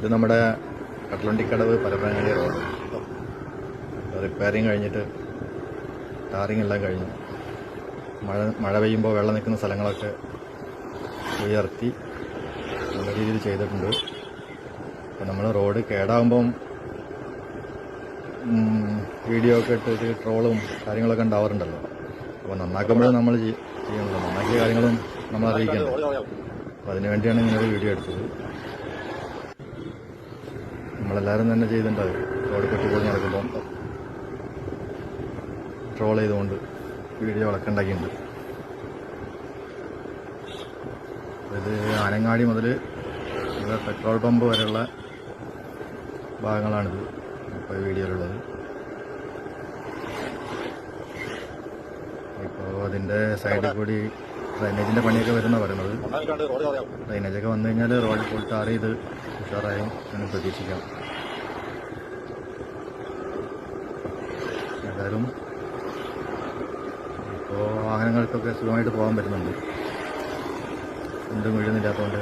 ഇത് നമ്മുടെ കട്ടലണ്ടിക്കടവ് Parappanangadi road repairing കഴിഞ്ഞിട്ട് ടാറിങ് എല്ലാം കഴിഞ്ഞു. മഴ പെയ്യുമ്പോൾ വെള്ളം നിൽക്കുന്ന സ്ഥലങ്ങളൊക്കെ ഉയർത്തി നല്ല രീതിയിൽ ചെയ്തിട്ടുണ്ട്. അപ്പം നമ്മൾ റോഡ് കേടാകുമ്പം വീഡിയോ ഒക്കെ ഇട്ട് ട്രോളും കാര്യങ്ങളൊക്കെ ഉണ്ടാവാറുണ്ടല്ലോ. അപ്പോൾ നന്നാക്കുമ്പോഴും നമ്മൾ ചെയ്യണല്ലോ, നന്നാക്കിയ കാര്യങ്ങളും നമ്മൾ അറിയിക്കണ്ടേ. അപ്പോൾ അതിനുവേണ്ടിയാണ് ഇങ്ങനൊരു വീഡിയോ എടുത്തത്. നമ്മളെല്ലാവരും തന്നെ ചെയ്തിട്ടുണ്ട്. റോഡ് പൊട്ടിപ്പൊളിഞ്ഞ് നടക്കുമ്പോൾ ട്രോൾ ചെയ്തുകൊണ്ട് വീഡിയോകളൊക്കെ ഉണ്ടാക്കിയിട്ടുണ്ട്. ഇത് ആനങ്ങാടി മുതൽ പെട്രോൾ പമ്പ് വരെയുള്ള ഭാഗങ്ങളാണിത് ഇപ്പോൾ വീഡിയോയിലുള്ളത്. ഇപ്പോൾ അതിൻ്റെ സൈഡിൽ കൂടി ഡ്രൈനേജിൻ്റെ പണിയൊക്കെ വരുന്ന പറയുന്നത്. ഡ്രൈനേജൊക്കെ വന്നു കഴിഞ്ഞാൽ റോഡ് ഫുൾ ടാർ ചെയ്ത് ഉഷാറായും എന്ന് പ്രതീക്ഷിക്കാം. ഏതായാലും ഇപ്പോൾ വാഹനങ്ങൾക്കൊക്കെ സുഖമായിട്ട് പോകാൻ പറ്റുന്നുണ്ട്, എന്തും വീഴുന്നില്ലാത്തതുകൊണ്ട്.